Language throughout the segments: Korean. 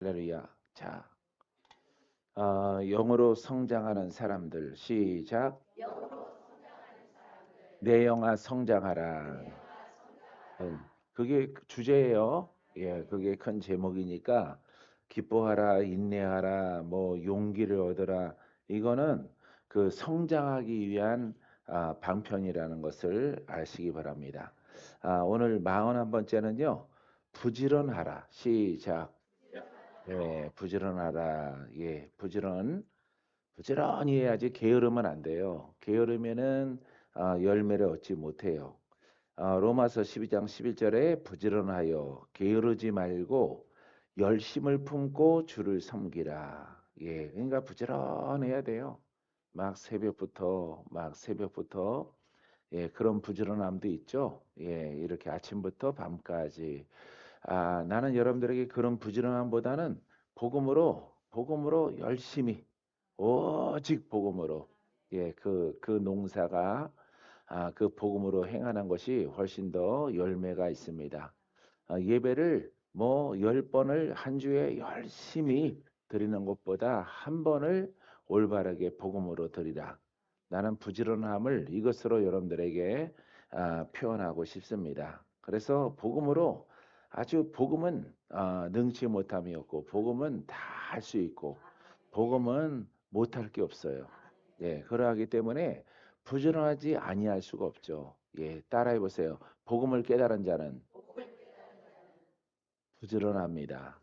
할렐루야. 자, 영어로 성장하는 사람들 시작. 내 영아 성장하라. 그게 주제예요. 예, 그게 큰 제목이니까 기뻐하라, 인내하라, 뭐 용기를 얻어라. 이거는 그 성장하기 위한 방편이라는 것을 아시기 바랍니다. 오늘 41번째는요. 부지런하라. 시작. 예, 부지런하라. 예, 부지런히 해야지 게으르면 안 돼요. 게으르면은 열매를 얻지 못해요. 로마서 12장 11절에 부지런하여 게으르지 말고 열심을 품고 주를 섬기라. 예, 그러니까 부지런해야 돼요. 막 새벽부터 예, 그런 부지런함도 있죠. 예, 이렇게 아침부터 밤까지. 나는 여러분들에게 그런 부지런함보다는 복음으로 열심히 오직 복음으로 예, 그 농사가 그 복음으로 행하는 것이 훨씬 더 열매가 있습니다. 예배를 뭐 10번을 한 주에 열심히 드리는 것보다 한 번을 올바르게 복음으로 드리라. 나는 부지런함을 이것으로 여러분들에게 표현하고 싶습니다. 그래서 복음으로 아주 복음은 능치 못함이 없고 복음은 다 할 수 있고 복음은 못할 게 없어요. 예, 그러하기 때문에 부지런하지 아니할 수가 없죠. 예, 따라해 보세요. 복음을 깨달은 자는 부지런합니다.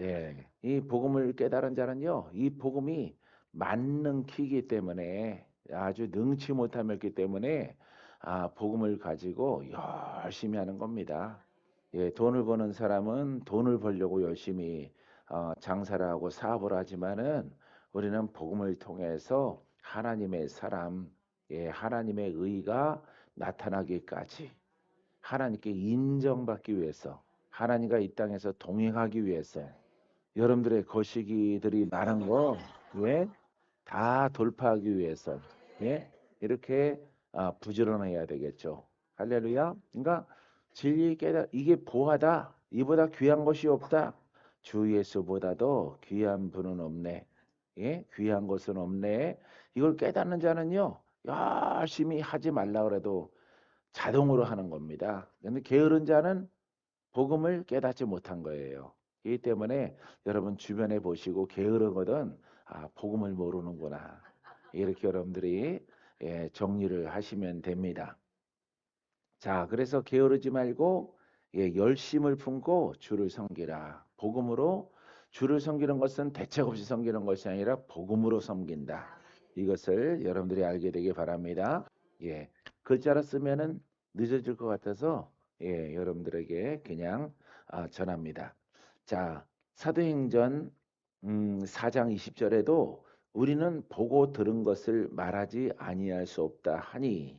예, 이 복음을 깨달은 자는요, 이 복음이 만능키기 때문에 아주 능치 못함이었기 때문에 복음을 가지고 열심히 하는 겁니다. 예, 돈을 버는 사람은 돈을 벌려고 열심히 장사를 하고 사업을 하지만은 우리는 복음을 통해서 하나님의 사람, 예, 하나님의 의가 나타나기까지 하나님께 인정받기 위해서 하나님과 이 땅에서 동행하기 위해서 여러분들의 거시기들이 많은 거 예? 다 돌파하기 위해서 예? 이렇게 부지런해야 되겠죠. 할렐루야. 그러니까 진리 깨달 이게 보하다. 이보다 귀한 것이 없다. 주 예수보다도 귀한 분은 없네. 예? 귀한 것은 없네. 이걸 깨닫는 자는요. 열심히 하지 말라 그래도 자동으로 하는 겁니다. 근데 게으른 자는 복음을 깨닫지 못한 거예요. 이 때문에 여러분 주변에 보시고 게으르거든 복음을 모르는구나. 이렇게 여러분들이 예, 정리를 하시면 됩니다. 자, 그래서 게으르지 말고 예, 열심을 품고 주를 섬기라. 복음으로 주를 섬기는 것은 대책 없이 섬기는 것이 아니라 복음으로 섬긴다. 이것을 여러분들이 알게 되기 바랍니다. 예, 글자로 쓰면은 늦어질 것 같아서 예, 여러분들에게 그냥 전합니다. 자, 사도행전 4장 20절에도 우리는 보고 들은 것을 말하지 아니할 수 없다 하니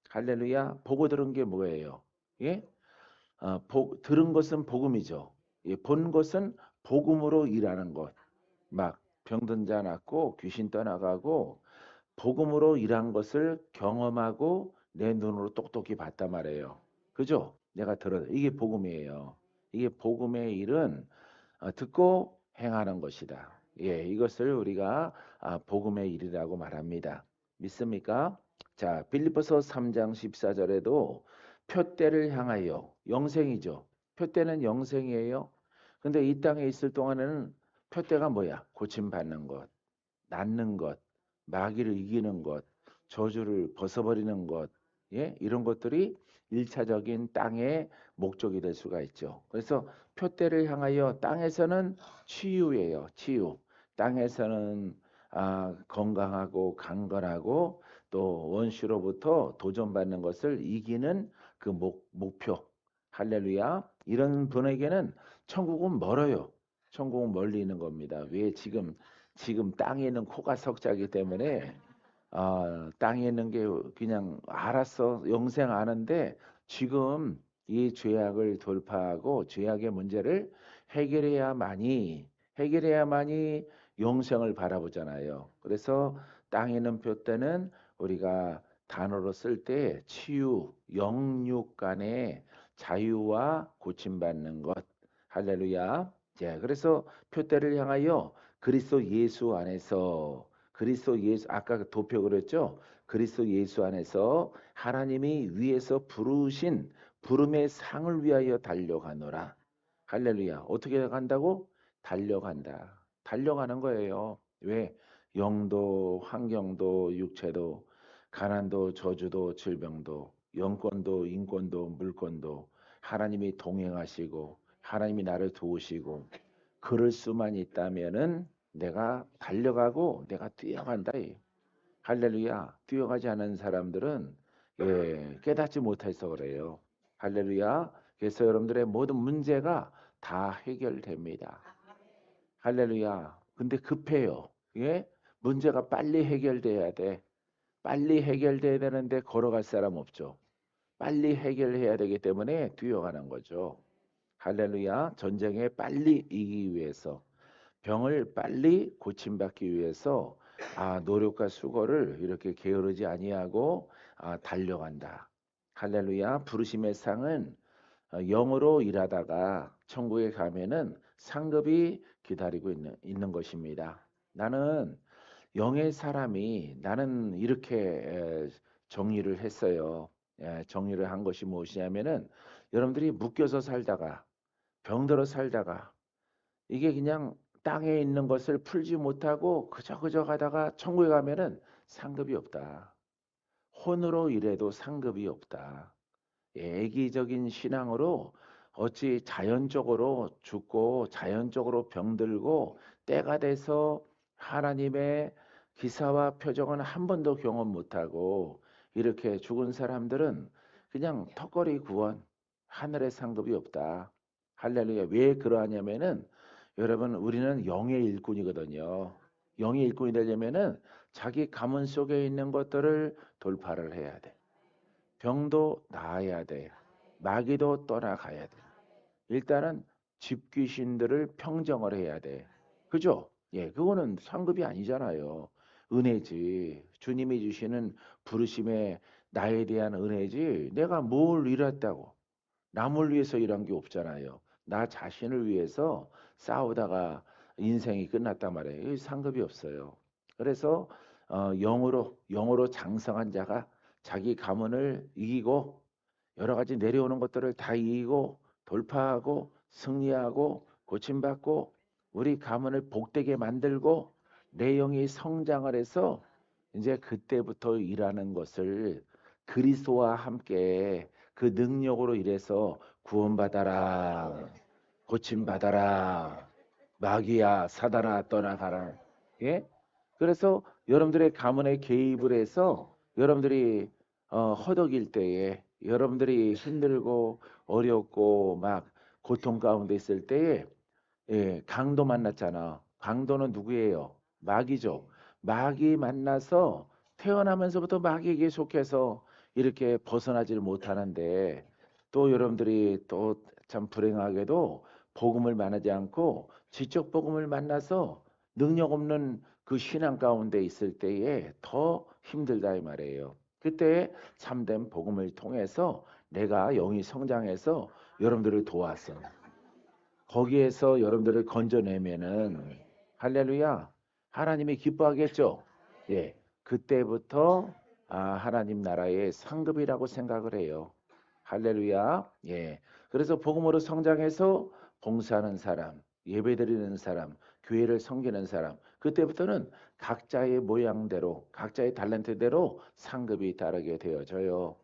할렐루야. 보고 들은 게 뭐예요? 예? 들은 것은 복음이죠. 예, 본 것은 복음으로 일하는 것. 막 병든 자 낫고 귀신 떠나가고 복음으로 일한 것을 경험하고 내 눈으로 똑똑히 봤단 말이에요. 그죠? 내가 들어 이게 복음이에요. 이게 복음의 일은 듣고 행하는 것이다. 예, 이것을 우리가 복음의 일이라고 말합니다. 믿습니까? 자, 빌립보서 3장 14절에도 표대를 향하여 영생이죠. 표대는 영생이에요. 근데 이 땅에 있을 동안에는 표대가 뭐야? 고침 받는 것, 낫는 것, 마귀를 이기는 것, 저주를 벗어버리는 것, 예? 이런 것들이 일차적인 땅의 목적이 될 수가 있죠. 그래서 표대를 향하여 땅에서는 치유예요. 치유. 땅에서는 건강하고 강건하고 또 원수로부터 도전받는 것을 이기는 그 목표. 할렐루야. 이런 분에게는 천국은 멀어요. 천국은 멀리 있는 겁니다. 왜 지금 땅에 있는 코가 석자기 때문에 땅에 있는 게 그냥 알았어 영생 아는데 지금 이 죄악을 돌파하고 죄악의 문제를 해결해야만이 영생을 바라보잖아요. 그래서 땅에 있는 표대는 우리가 단어로 쓸 때 치유, 영육 간의 자유와 고침받는 것. 할렐루야. 자, 그래서 표대를 향하여 그리스도 예수 안에서 그리스도 예수 아까 그 도표 그랬죠? 그리스도 예수 안에서 하나님이 위에서 부르신 부름의 상을 위하여 달려가노라. 할렐루야. 어떻게 간다고? 달려간다. 달려가는 거예요. 왜? 영도, 환경도, 육체도, 가난도, 저주도, 질병도, 영권도, 인권도, 물권도 하나님이 동행하시고 하나님이 나를 도우시고 그럴 수만 있다면은 내가 달려가고 내가 뛰어간다. 할렐루야. 뛰어가지 않은 사람들은 깨닫지 못해서 그래요. 할렐루야. 그래서 여러분들의 모든 문제가 다 해결됩니다. 할렐루야. 근데 급해요. 예? 문제가 빨리 해결돼야 돼. 빨리 해결돼야 되는데 걸어갈 사람 없죠. 빨리 해결해야 되기 때문에 뛰어가는 거죠. 할렐루야. 전쟁에 빨리 이기기 위해서 병을 빨리 고침받기 위해서 노력과 수고를 이렇게 게으르지 아니하고 달려간다. 할렐루야. 부르심의 상은 영으로 일하다가 천국에 가면은 상급이 기다리고 있는 것입니다. 나는 영의 사람이 나는 이렇게 정리를 했어요. 정리를 한 것이 무엇이냐면은 여러분들이 묶여서 살다가 병들어 살다가 이게 그냥 땅에 있는 것을 풀지 못하고 그저 가다가 천국에 가면은 상급이 없다. 혼으로 일해도 상급이 없다. 애기적인 신앙으로 어찌 자연적으로 죽고 자연적으로 병들고 때가 돼서 하나님의 기사와 표적은 한 번도 경험 못하고 이렇게 죽은 사람들은 그냥 턱걸이 구원, 하늘의 상급이 없다. 할렐루야. 왜 그러하냐면은 여러분 우리는 영의 일꾼이거든요. 영의 일꾼이 되려면은 자기 가문 속에 있는 것들을 돌파를 해야 돼. 병도 나아야 돼. 마귀도 떠나가야 돼. 일단은 집귀신들을 평정을 해야 돼. 그죠? 예, 그거는 상급이 아니잖아요. 은혜지. 주님이 주시는 부르심에 나에 대한 은혜지. 내가 뭘 이뤘다고. 남을 위해서 일한 게 없잖아요. 나 자신을 위해서 싸우다가 인생이 끝났단 말이에요. 상급이 없어요. 그래서 영으로 장성한 자가 자기 가문을 이기고 여러 가지 내려오는 것들을 다 이기고 돌파하고 승리하고 고침받고 우리 가문을 복되게 만들고 내 영이 성장을 해서 이제 그때부터 일하는 것을 그리스도와 함께 그 능력으로 일해서 구원받아라. 고침받아라. 마귀야 사단아 떠나가라. 예? 그래서 여러분들의 가문에 개입을 해서 여러분들이 허덕일 때에 여러분들이 힘들고 어렵고 막 고통 가운데 있을 때에 강도 만났잖아. 강도는 누구예요? 마귀죠. 마귀 만나서 태어나면서부터 마귀에게 속해서 이렇게 벗어나지를 못하는데 또 여러분들이 또 참 불행하게도 복음을 만나지 않고 지적 복음을 만나서 능력 없는 그 신앙 가운데 있을 때에 더 힘들다 이 말이에요. 그때 참된 복음을 통해서 내가 영이 성장해서 여러분들을 도왔어. 거기에서 여러분들을 건져내면은 할렐루야 하나님이 기뻐하겠죠. 예, 그때부터 하나님 나라의 상급이라고 생각을 해요. 할렐루야. 예, 그래서 복음으로 성장해서 봉사하는 사람, 예배드리는 사람, 교회를 섬기는 사람, 그때부터는 각자의 모양대로, 각자의 탤런트대로 상급이 다르게 되어져요.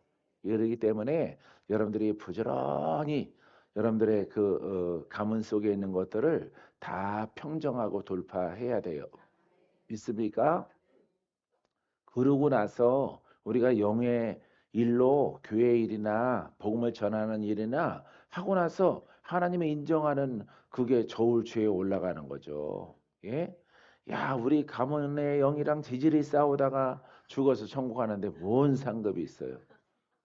이러기 때문에 여러분들이 부지런히 여러분들의 가문 속에 있는 것들을 다 평정하고 돌파해야 돼요. 믿습니까? 그러고 나서 우리가 영의 일로 교회 일이나 복음을 전하는 일이나 하고 나서 하나님이 인정하는 그게 저울추에 올라가는 거죠. 예? 야, 우리 가문의 영이랑 지질이 싸우다가 죽어서 천국 가는데 뭔 상급이 있어요?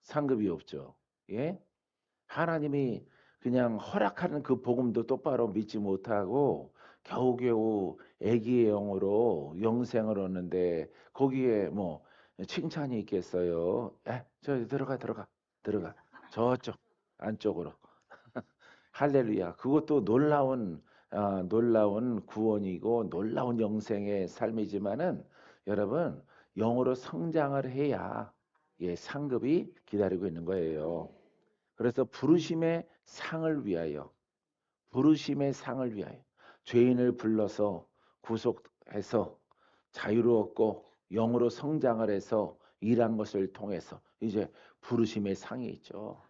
상급이 없죠. 예? 하나님이 그냥 허락하는 그 복음도 똑바로 믿지 못하고 겨우겨우 애기의 영으로 영생을 얻는데 거기에 뭐 칭찬이 있겠어요. 저 들어가 저쪽 안쪽으로 할렐루야. 그것도 놀라운 놀라운 구원이고 놀라운 영생의 삶이지만은 여러분 영으로 성장을 해야 상급이 기다리고 있는 거예요. 그래서 부르심의 상을 위하여 부르심의 상을 위하여 죄인을 불러서 구속해서 자유로웠고 영으로 성장을 해서 일한 것을 통해서 이제 부르심의 상이 있죠.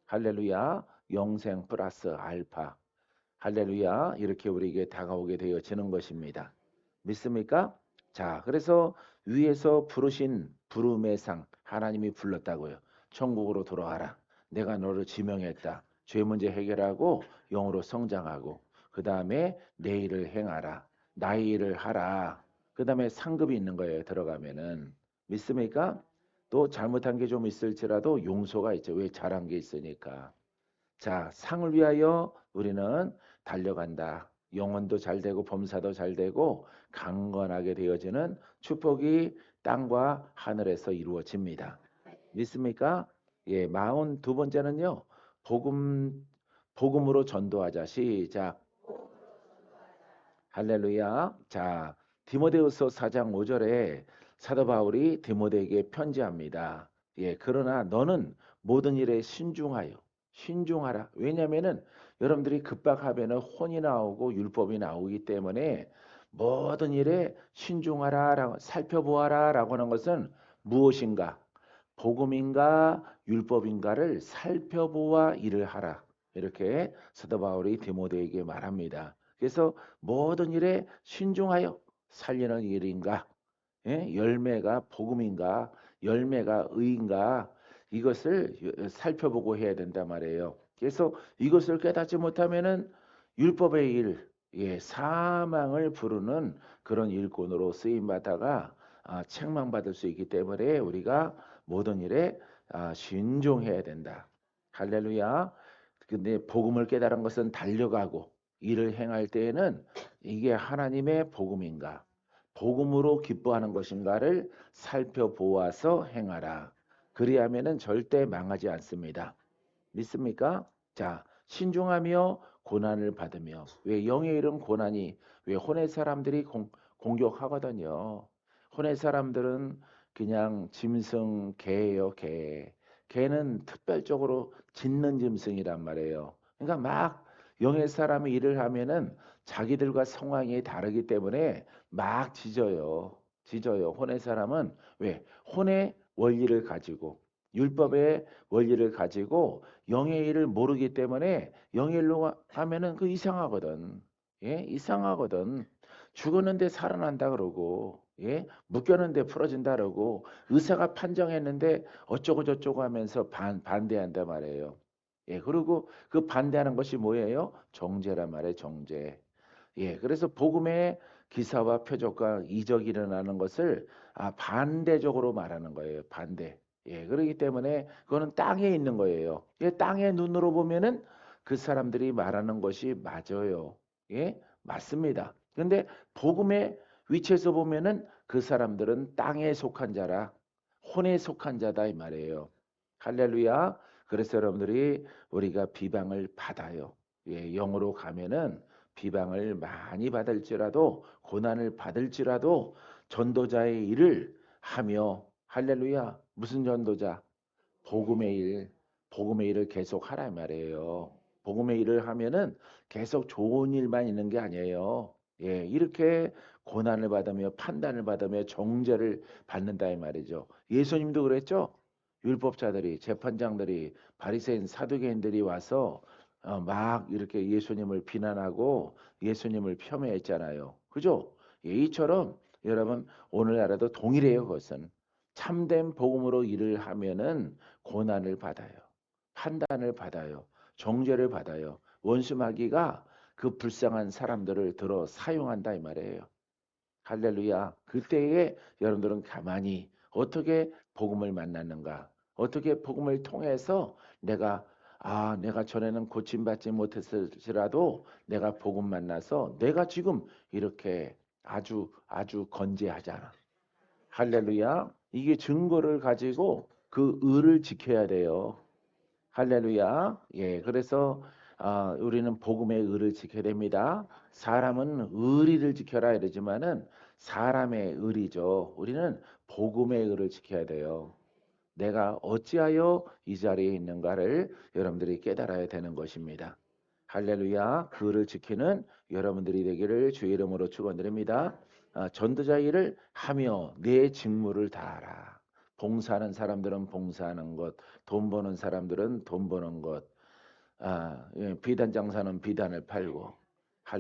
할렐루야. 영생 플러스 알파. 할렐루야. 이렇게 우리에게 다가오게 되어지는 것입니다. 믿습니까? 자, 그래서 위에서 부르신 부름의 상 하나님이 불렀다고요. 천국으로 돌아와라. 내가 너를 지명했다. 죄 문제 해결하고 영으로 성장하고 그 다음에 내 일을 행하라. 나의 일을 하라. 그 다음에 상급이 있는 거예요. 들어가면은. 믿습니까? 또 잘못한 게 좀 있을지라도 용서가 있죠. 왜 잘한 게 있으니까. 자, 상을 위하여 우리는 달려간다. 영혼도 잘 되고 범사도 잘 되고 강건하게 되어지는 축복이 땅과 하늘에서 이루어집니다. 믿습니까? 예, 42번째는요. 복음으로 전도하자. 시작. 할렐루야. 자, 디모데후서 4장 5절에 사도 바울이 디모데에게 편지합니다. 예, 그러나 너는 모든 일에 신중하라. 왜냐면은 여러분들이 급박하면은 혼이 나오고 율법이 나오기 때문에 모든 일에 신중하라라고 살펴보아라라고 하는 것은 무엇인가? 복음인가 율법인가를 살펴보아 일을 하라. 이렇게 사도 바울이 디모데에게 말합니다. 그래서 모든 일에 신중하여 살리는 일인가, 열매가 복음인가, 열매가 의인가 이것을 살펴보고 해야 된단 말이에요. 그래서 이것을 깨닫지 못하면은 율법의 일, 사망을 부르는 그런 일꾼으로 쓰임 받다가 책망받을 수 있기 때문에 우리가 모든 일에 신중해야 된다. 할렐루야. 근데 복음을 깨달은 것은 달려가고 일을 행할 때에는 이게 하나님의 복음인가, 복음으로 기뻐하는 것인가를 살펴보아서 행하라. 그리하면은 절대 망하지 않습니다. 믿습니까? 자, 신중하며 고난을 받으며 왜 영의 이름 고난이 왜 혼의 사람들이 공격하거든요. 혼의 사람들은 그냥 짐승 개예요, 개. 개는 특별적으로 짖는 짐승이란 말이에요. 그러니까 막 영의 사람이 일을 하면은 자기들과 상황이 다르기 때문에 막 짖어요. 짖어요. 혼의 사람은 왜? 혼의 원리를 가지고 율법의 원리를 가지고 영의 일을 모르기 때문에 영의 일로 하면은 그 이상하거든. 예, 이상하거든. 죽었는데 살아난다 그러고, 묶였는데 풀어진다 그러고, 의사가 판정했는데 어쩌고 저쩌고 하면서 반대한단 말이에요. 예, 그리고 그 반대하는 것이 뭐예요? 정죄란 말이에요, 정죄. 예, 그래서 복음의 기사와 표적과 이적이 일어나는 것을 반대적으로 말하는 거예요. 반대. 예, 그렇기 때문에 그거는 땅에 있는 거예요. 예, 땅의 눈으로 보면은 그 사람들이 말하는 것이 맞아요. 예, 맞습니다. 근데 복음의 위치에서 보면은 그 사람들은 땅에 속한 자라 혼에 속한 자다 이 말이에요. 할렐루야. 그래서 여러분들이 우리가 비방을 받아요. 예, 영으로 가면은 비방을 많이 받을지라도 고난을 받을지라도 전도자의 일을 하며 할렐루야. 무슨 전도자? 복음의 일, 복음의 일을 계속 하라 말이에요. 복음의 일을 하면은 계속 좋은 일만 있는 게 아니에요. 예, 이렇게 고난을 받으며 판단을 받으며 정죄를 받는다 이 말이죠. 예수님도 그랬죠. 율법자들이 재판장들이 바리새인 사두개인들이 와서 막 이렇게 예수님을 비난하고 예수님을 폄훼했잖아요. 그죠? 예, 이처럼 여러분 오늘날에도 동일해요. 그것은 참된 복음으로 일을 하면은 고난을 받아요. 판단을 받아요. 정죄를 받아요. 원수 마귀가 그 불쌍한 사람들을 들어 사용한다 이 말이에요. 할렐루야. 그때에 여러분들은 가만히 어떻게 복음을 만났는가? 어떻게 복음을 통해서 내가 전에는 고침받지 못했을지라도 내가 복음 만나서 내가 지금 이렇게 아주 건재하잖아. 할렐루야. 이게 증거를 가지고 그 의를 지켜야 돼요. 할렐루야. 예, 그래서 우리는 복음의 의를 지켜야 됩니다. 사람은 의리를 지켜라 이러지만은 사람의 의리죠. 우리는 복음의 의를 지켜야 돼요. 내가 어찌하여 이 자리에 있는가를 여러분들이 깨달아야 되는 것입니다. 할렐루야. 그를 지키는 여러분들이 되기를 주의 이름으로 축원드립니다. 전도자 일을 하며 내 직무를 다하라. 봉사하는 사람들은 봉사하는 것, 돈 버는 사람들은 돈 버는 것, 예, 비단 장사는 비단을 팔고,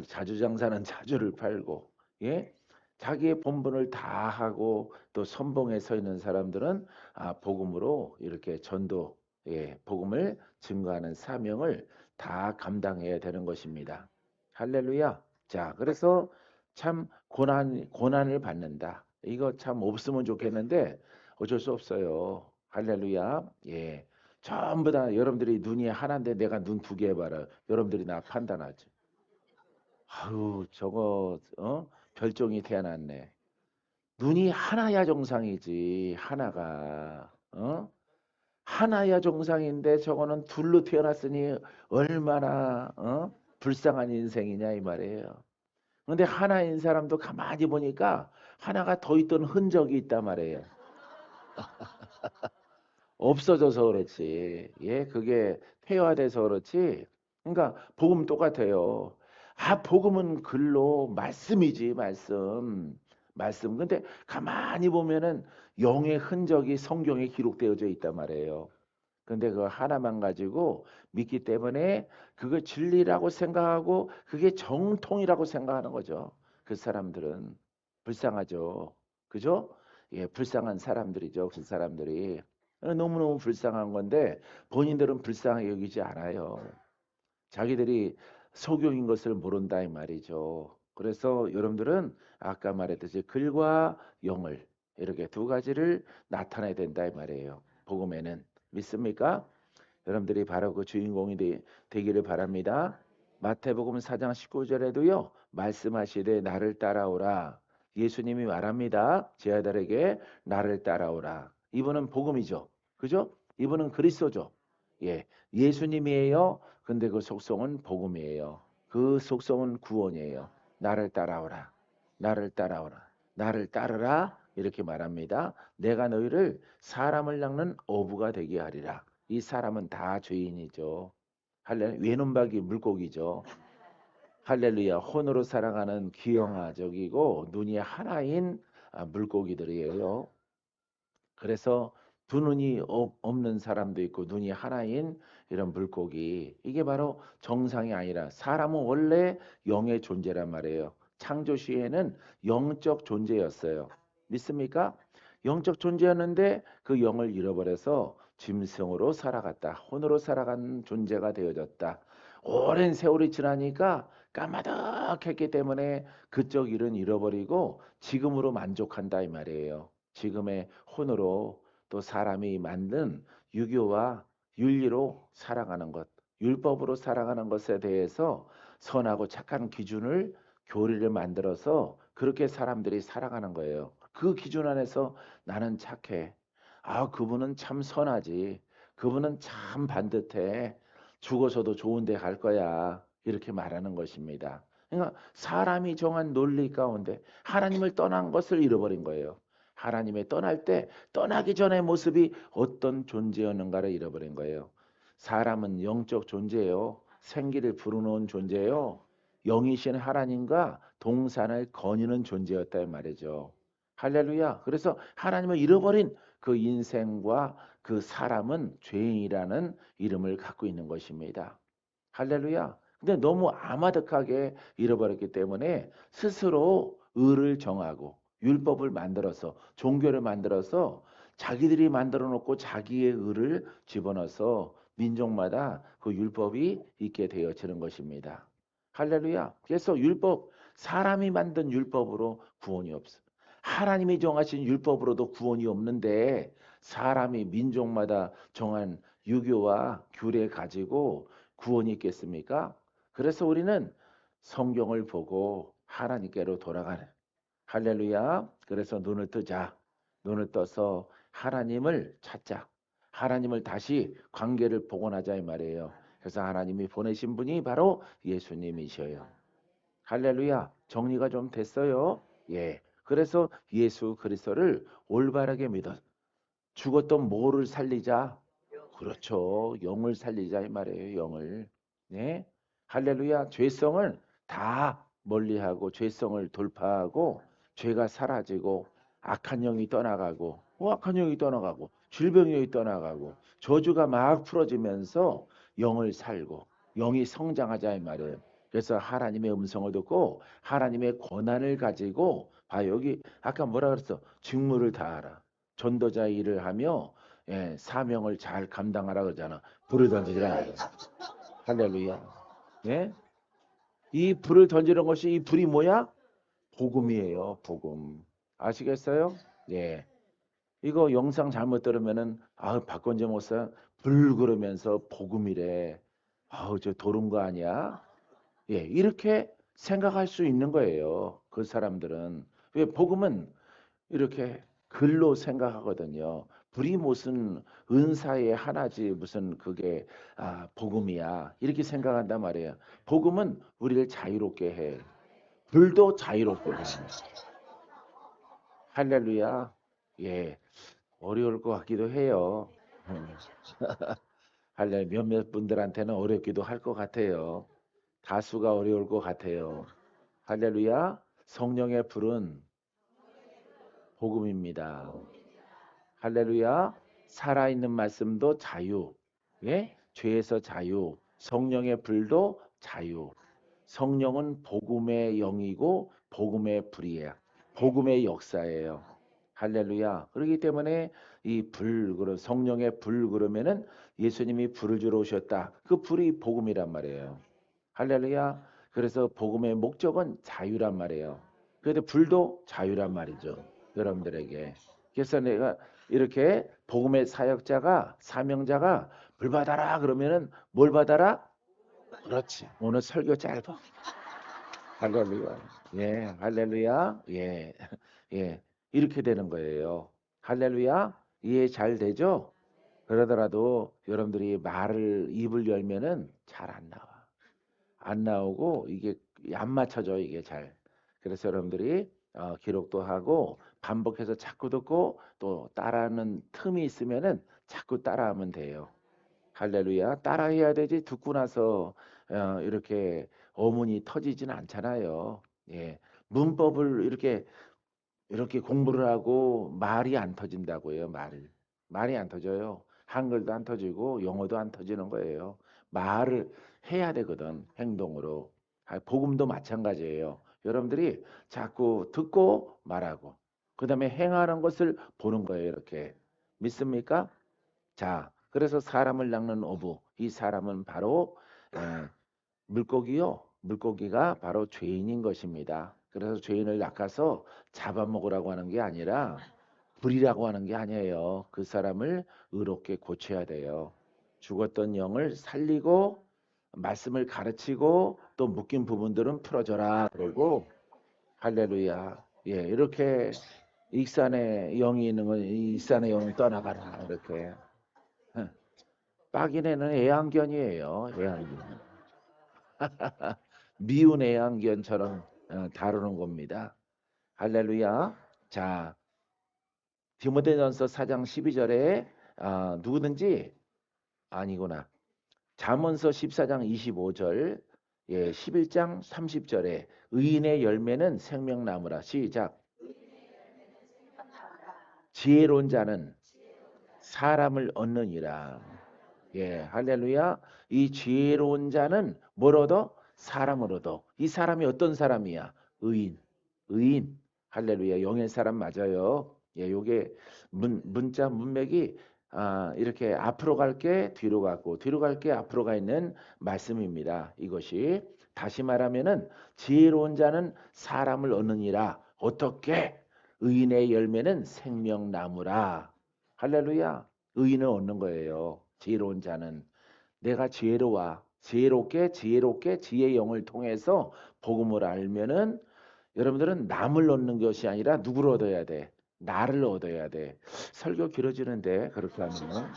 자주 장사는 자주를 팔고, 예, 자기의 본분을 다 하고 또 선봉에 서 있는 사람들은 복음으로 이렇게 전도, 예, 복음을 증거하는 사명을 다 감당해야 되는 것입니다. 할렐루야. 자, 그래서 참 고난을 받는다. 이거 참 없으면 좋겠는데 어쩔 수 없어요. 할렐루야. 예. 전부 다 여러분들이 눈이 하나인데 내가 눈 두 개 봐라. 여러분들이 나 판단하죠. 아유, 저거 별종이 태어났네. 눈이 하나야 정상이지. 하나가. 하나야 정상인데 저거는 둘로 태어났으니 얼마나 불쌍한 인생이냐 이 말이에요. 그런데 하나인 사람도 가만히 보니까 하나가 더 있던 흔적이 있단 말이에요. 없어져서 그렇지. 예, 그게 폐화돼서 그렇지. 그러니까 복음 똑같아요. 복음은 글로 말씀이지, 말씀. 말씀. 근데 가만히 보면은 영의 흔적이 성경에 기록되어져 있단 말이에요. 근데 그거 하나만 가지고 믿기 때문에 그거 진리라고 생각하고 그게 정통이라고 생각하는 거죠. 그 사람들은 불쌍하죠. 그죠? 예, 불쌍한 사람들이죠. 그 사람들이. 너무너무 불쌍한 건데 본인들은 불쌍하게 여기지 않아요. 자기들이 소경인 것을 모른다 이 말이죠. 그래서 여러분들은 아까 말했듯이 글과 영을 이렇게 두 가지를 나타내야 된다 이 말이에요. 복음에는 믿습니까? 여러분들이 바로 그 주인공이 되기를 바랍니다. 마태복음 4장 19절에도요. 말씀하시되 나를 따라오라. 예수님이 말합니다. 제 아들에게 나를 따라오라. 이분은 복음이죠. 그죠? 이분은 그리스도죠. 예. 예수님이에요. 근데 그 속성은 복음이에요. 그 속성은 구원이에요. 나를 따라오라. 나를 따라오라. 나를 따르라. 이렇게 말합니다. 내가 너희를 사람을 낚는 어부가 되게 하리라. 이 사람은 다 죄인이죠. 할렐루야. 외눈박이 물고기죠. 할렐루야. 혼으로 살아가는 기형아적이고 눈이 하나인 물고기들이에요. 그래서 두 눈이 없는 사람도 있고 눈이 하나인 이런 물고기. 이게 바로 정상이 아니라 사람은 원래 영의 존재란 말이에요. 창조 시에는 영적 존재였어요. 믿습니까? 영적 존재였는데 그 영을 잃어버려서 짐승으로 살아갔다. 혼으로 살아간 존재가 되어졌다. 오랜 세월이 지나니까 까마득했기 때문에 그쪽 일은 잃어버리고 지금으로 만족한다 이 말이에요. 지금의 혼으로 또 사람이 만든 유교와 윤리로 살아가는 것, 율법으로 살아가는 것에 대해서 선하고 착한 기준을 교리를 만들어서 그렇게 사람들이 살아가는 거예요. 그 기준 안에서 나는 착해. 그분은 참 선하지. 그분은 참 반듯해. 죽어서도 좋은 데 갈 거야. 이렇게 말하는 것입니다. 그러니까 사람이 정한 논리 가운데 하나님을 떠난 것을 잃어버린 거예요. 하나님의 떠날 때 떠나기 전의 모습이 어떤 존재였는가를 잃어버린 거예요. 사람은 영적 존재예요. 생기를 불어넣은 존재예요. 영이신 하나님과 동산을 거니는 존재였다 말이죠. 할렐루야. 그래서 하나님을 잃어버린 그 인생과 그 사람은 죄인이라는 이름을 갖고 있는 것입니다. 할렐루야. 근데 너무 아마득하게 잃어버렸기 때문에 스스로 의를 정하고 율법을 만들어서 종교를 만들어서 자기들이 만들어 놓고 자기의 의를 집어넣어서 민족마다 그 율법이 있게 되어지는 것입니다. 할렐루야. 그래서 율법, 사람이 만든 율법으로 구원이 없어. 하나님이 정하신 율법으로도 구원이 없는데 사람이 민족마다 정한 유교와 규례 가지고 구원이 있겠습니까? 그래서 우리는 성경을 보고 하나님께로 돌아가는 할렐루야. 그래서 눈을 뜨자. 눈을 떠서 하나님을 찾자. 하나님을 다시 관계를 복원하자 이 말이에요. 그래서 하나님이 보내신 분이 바로 예수님이셔요. 할렐루야. 정리가 좀 됐어요. 예. 그래서 예수 그리스도를 올바르게 믿어 죽었던 뭐를 살리자? 그렇죠. 영을 살리자 이 말이에요. 영을. 네. 할렐루야. 죄성을 다 멀리하고 죄성을 돌파하고 죄가 사라지고 악한 영이 떠나가고 악한 영이 떠나가고 질병이 떠나가고 저주가 막 풀어지면서 영을 살고 영이 성장하자 이 말이에요. 그래서 하나님의 음성을 듣고 하나님의 권한을 가지고 여기 아까 뭐라 그랬어? 직무를 다하라. 전도자 일을 하며 사명을 잘 감당하라 그러잖아. 불을 던지라. 할렐루야. 예? 이 불을 던지는 것이 이 불이 뭐야? 복음이에요. 복음. 아시겠어요? 예. 이거 영상 잘못 들으면은 박건재 목사 불 그러면서 복음이래. 저 도른 거 아니야? 예. 이렇게 생각할 수 있는 거예요. 그 사람들은. 왜 복음은 이렇게 글로 생각하거든요. 불이 무슨 은사의 하나지 무슨 그게 복음이야 이렇게 생각한단 말이에요. 복음은 우리를 자유롭게 해. 불도 자유롭게 해. 할렐루야. 예, 어려울 것 같기도 해요. 할렐 몇몇 분들한테는 어렵기도 할 것 같아요. 다수가 어려울 것 같아요. 할렐루야. 성령의 불은 복음입니다. 할렐루야. 살아있는 말씀도 자유. 예? 죄에서 자유. 성령의 불도 자유. 성령은 복음의 영이고 복음의 불이에요. 복음의 역사예요. 할렐루야. 그렇기 때문에 이 불, 성령의 불 그러면은 예수님이 불을 주러 오셨다. 그 불이 복음이란 말이에요. 할렐루야. 그래서 복음의 목적은 자유란 말이에요. 그런데 불도 자유란 말이죠. 여러분들에게. 그래서 내가 이렇게 복음의 사역자가 사명자가 불 받아라 그러면은 뭘 받아라? 그렇지. 오늘 설교 짧아. 할렐루야. 예, 할렐루야. 예, 예. 이렇게 되는 거예요. 할렐루야. 이해 잘 되죠? 그러더라도 여러분들이 말을 입을 열면은 잘 안 나와. 안 나오고 이게 안 맞춰져 이게 잘. 그래서 여러분들이 기록도 하고 반복해서 자꾸 듣고 또 따라하는 틈이 있으면은 자꾸 따라하면 돼요. 할렐루야. 따라해야 되지 듣고 나서 이렇게 어문이 터지진 않잖아요. 예. 문법을 이렇게 공부를 하고 말이 안 터진다고요. 말이 안 터져요. 한글도 안 터지고 영어도 안 터지는 거예요. 말을 해야 되거든. 행동으로. 복음도 마찬가지예요. 여러분들이 자꾸 듣고 말하고 그다음에 행하는 것을 보는 거예요. 이렇게. 믿습니까? 자, 그래서 사람을 낚는 어부. 이 사람은 바로 에, 물고기요. 물고기가 바로 죄인인 것입니다. 그래서 죄인을 낚아서 잡아먹으라고 하는 게 아니라 불이라고 하는 게 아니에요. 그 사람을 의롭게 고쳐야 돼요. 죽었던 영을 살리고 말씀을 가르치고 또 묶인 부분들은 풀어줘라. 그러고 할렐루야. 예, 이렇게 익산에 영이 있는 건 익산의 영이 떠나가라. 이렇게. 빡이네는 애완견이에요. 애완견. 미운 애완견처럼 다루는 겁니다. 할렐루야. 자, 디모데전서 4장 12절에 누구든지 아니구나. 잠언서 14장 25절, 11장 30절에 의인의 열매는 생명나무라. 시작. 지혜로운 자는 사람을 얻느니라. 예, 할렐루야. 이 지혜로운 자는 뭘 얻어? 사람을 얻어. 이 사람이 어떤 사람이야? 의인. 의인. 할렐루야. 영의 사람 맞아요. 예, 요게 문자 문맥이 이렇게 앞으로 갈게 뒤로 갔고 뒤로 갈게 앞으로 가 있는 말씀입니다. 이것이 다시 말하면은 지혜로운 자는 사람을 얻느니라. 어떻게? 의인의 열매는 생명나무라. 할렐루야. 의인을 얻는 거예요. 지혜로운 자는 내가 지혜롭게 지혜의 영을 통해서 복음을 알면은 여러분들은 남을 얻는 것이 아니라 누구를 얻어야 돼? 나를 얻어야 돼. 설교 길어지는데 그렇게 하면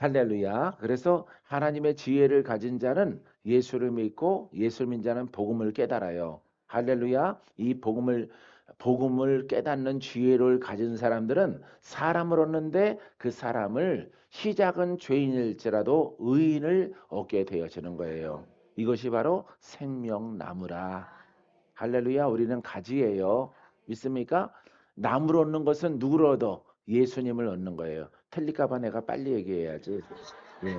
할렐루야. 그래서 하나님의 지혜를 가진 자는 예수를 믿고 예수를 믿는 자는 복음을 깨달아요. 할렐루야. 이 복음을 깨닫는 지혜를 가진 사람들은 사람을 얻는데 그 사람을 시작은 죄인일지라도 의인을 얻게 되어지는 거예요. 이것이 바로 생명나무라. 할렐루야. 우리는 가지예요. 믿습니까? 나무를 얻는 것은 누구를 얻어? 예수님을 얻는 거예요. 틀릴까 봐 내가 빨리 얘기해야지. 예.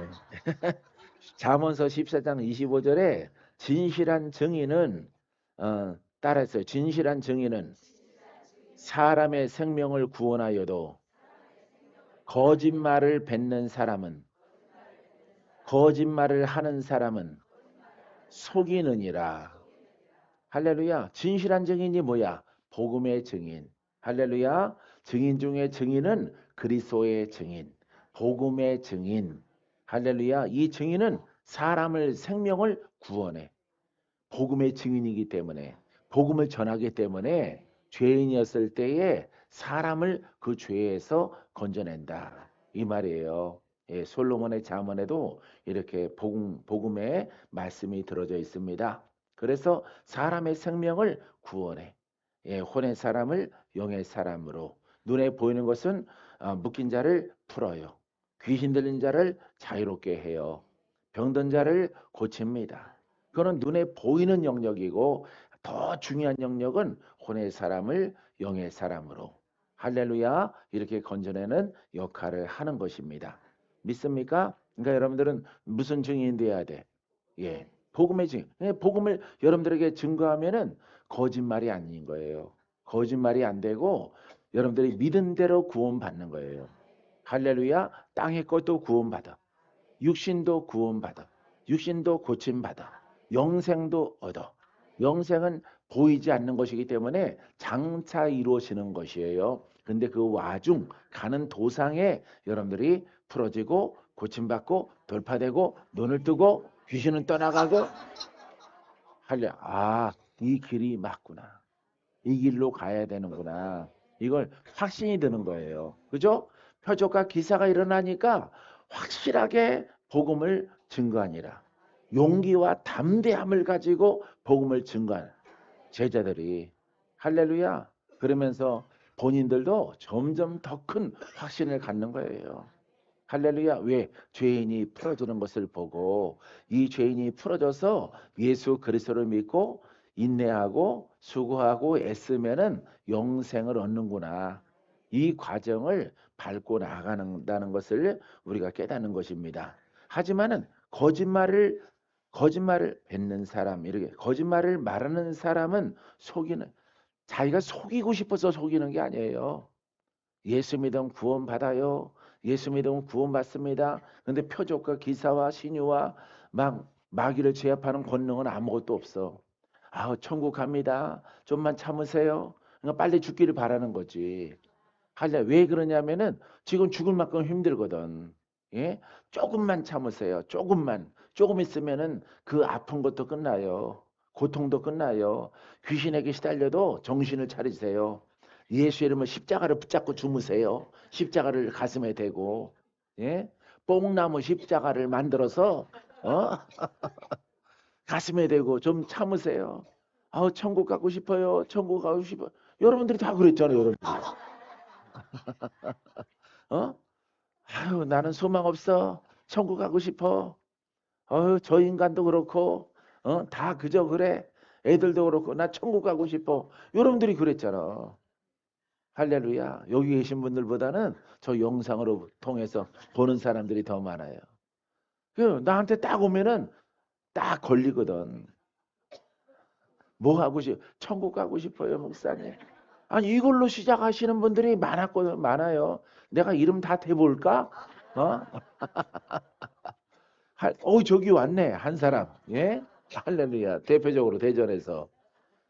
잠언서 14장 25절에 진실한 증인은 따라했어요. 진실한 증인은 사람의 생명을 구원하여도 거짓말을 뱉는 사람은 거짓말을 하는 사람은 속이느니라. 할렐루야. 진실한 증인이 뭐야? 복음의 증인. 할렐루야. 증인 중에 증인은 그리스도의 증인, 복음의 증인. 할렐루야. 이 증인은 사람을 생명을 구원해. 복음의 증인이기 때문에 복음을 전하기 때문에 죄인이었을 때에 사람을 그 죄에서 건져낸다. 이 말이에요. 예, 솔로몬의 잠언에도 이렇게 복음의 말씀이 들어져 있습니다. 그래서 사람의 생명을 구원해. 예, 혼의 사람을 영의 사람으로 눈에 보이는 것은 묶인 자를 풀어요. 귀신 들린 자를 자유롭게 해요. 병든 자를 고칩니다. 그거는 눈에 보이는 영역이고 더 중요한 영역은 혼의 사람을 영의 사람으로 할렐루야 이렇게 건져내는 역할을 하는 것입니다. 믿습니까? 그러니까 여러분들은 무슨 증인이 돼야 돼? 예, 복음의 증인. 복음을 여러분들에게 증거하면은 거짓말이 아닌 거예요. 거짓말이 안 되고 여러분들이 믿은 대로 구원받는 거예요. 할렐루야. 땅의 것도 구원받아. 육신도 구원받아. 육신도 고침받아. 영생도 얻어. 영생은 보이지 않는 것이기 때문에 장차 이루어지는 것이에요. 근데 그 와중 가는 도상에 여러분들이 풀어지고 고침받고 돌파되고 눈을 뜨고 귀신은 떠나가고 이 길이 맞구나. 이 길로 가야 되는구나. 이걸 확신이 드는 거예요. 그죠? 표적과 기사가 일어나니까 확실하게 복음을 증거하니라. 용기와 담대함을 가지고 복음을 증거하는 제자들이 할렐루야. 그러면서 본인들도 점점 더 큰 확신을 갖는 거예요. 할렐루야. 왜? 죄인이 풀어지는 것을 보고 이 죄인이 풀어져서 예수 그리스도를 믿고 인내하고 수고하고 애쓰면은 영생을 얻는구나. 이 과정을 밟고 나아가는 것을 우리가 깨닫는 것입니다. 하지만은 거짓말을 뱉는 사람, 이렇게 거짓말을 말하는 사람은 속이는 자기가 속이고 싶어서 속이는 게 아니에요. 예수 믿으면 구원 받아요. 예수 믿으면 구원 받습니다. 근데 표적과 기사와 신유와 막 마귀를 제압하는 권능은 아무것도 없어. 천국 갑니다. 좀만 참으세요. 그러니까 빨리 죽기를 바라는 거지. 왜 그러냐면은 지금 죽을 만큼 힘들거든. 예? 조금만 참으세요. 조금 있으면은 그 아픈 것도 끝나요. 고통도 끝나요. 귀신에게 시달려도 정신을 차리세요. 예수 이름을 십자가를 붙잡고 주무세요. 십자가를 가슴에 대고, 예? 뽕나무 십자가를 만들어서, 어? 가슴에 대고 좀 참으세요. 천국 가고 싶어요. 천국 가고 싶어요. 여러분들이 다 그랬잖아요, 여러분들이. 어? 나는 소망 없어. 천국 가고 싶어. 저 인간도 그렇고, 다 그저 그래. 애들도 그렇고, 나 천국 가고 싶어. 여러분들이 그랬잖아. 할렐루야. 여기 계신 분들보다는 저 영상으로 통해서 보는 사람들이 더 많아요. 나한테 딱 오면은 딱 걸리거든. 뭐 하고 천국 가고 싶어요, 목사님. 아니, 이걸로 시작하시는 분들이 많아요. 내가 이름 다 대볼까? 어? 저기 왔네, 한 사람. 예? 할렐루야. 대표적으로 대전에서.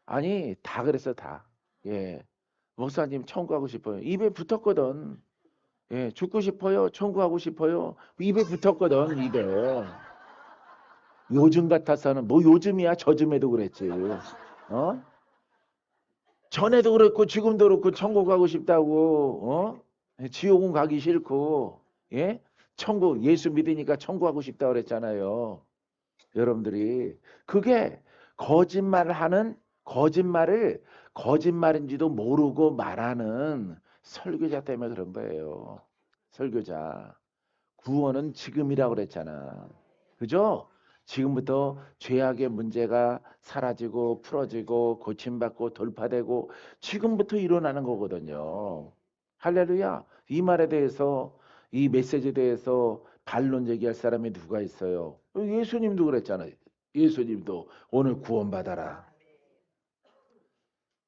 아니, 다 그랬어, 다. 예. 목사님, 천국 가고 싶어요. 입에 붙었거든. 예, 죽고 싶어요. 천국하고 싶어요. 입에 붙었거든, 입에. 요즘 같아서는 뭐 요즘이야, 저즘에도 그랬지. 어? 전에도 그랬고 지금도 그렇고 천국 가고 싶다고. 지옥은 가기 싫고. 예? 천국 예수 믿으니까 천국 가고 싶다 그랬잖아요. 여러분들이 그게 거짓말을 하는 거짓말을 거짓말인지도 모르고 말하는 설교자 때문에 그런 거예요. 설교자. 구원은 지금이라고 그랬잖아. 그죠? 지금부터 죄악의 문제가 사라지고 풀어지고 고침받고 돌파되고 지금부터 일어나는 거거든요. 할렐루야. 이 말에 대해서 이 메시지에 대해서 반론 제기할 사람이 누가 있어요? 예수님도 그랬잖아요. 예수님도 오늘 구원받아라.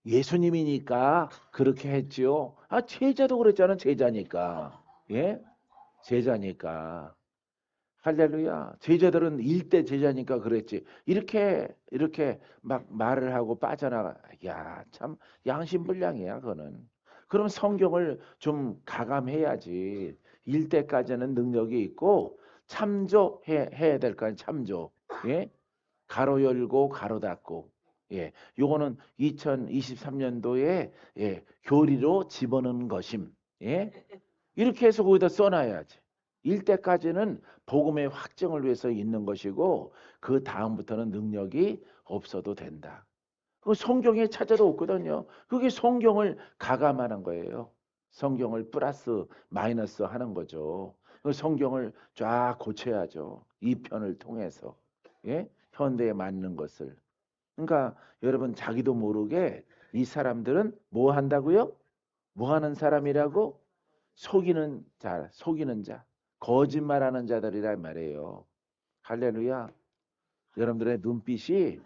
예수님이니까 그렇게 했지요. 아, 제자도 그랬잖아. 제자니까. 예? 제자니까. 할렐루야. 제자들은 일대 제자니까 그랬지. 이렇게 막 말을 하고 빠져나가. 야, 참 양심불량이야, 그거는. 그럼 성경을 좀 가감해야지. 일대까지는 능력이 있고 해야 될 거 아니야, 참조. 예? 가로 열고 가로 닫고. 예. 요거는 2023년도에 예, 교리로 집어넣은 것임. 예? 이렇게 해서 거기다 써놔야지. 일대까지는 복음의 확정을 위해서 있는 것이고 그 다음부터는 능력이 없어도 된다. 그 성경에 찾아도 없거든요. 그게 성경을 가감하는 거예요. 성경을 플러스 마이너스 하는 거죠. 그 성경을 쫙 고쳐야죠. 이 편을 통해서. 예? 현대에 맞는 것을. 그러니까 여러분 자기도 모르게 이 사람들은 뭐 한다고요? 뭐 하는 사람이라고? 속이는 자, 거짓말하는 자들이란 말이에요. 할렐루야. 여러분들의 눈빛이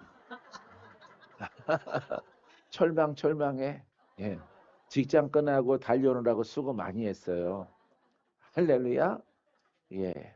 철망철망해. 예. 직장 끝나고 달려오느라고 수고 많이 했어요. 할렐루야. 예.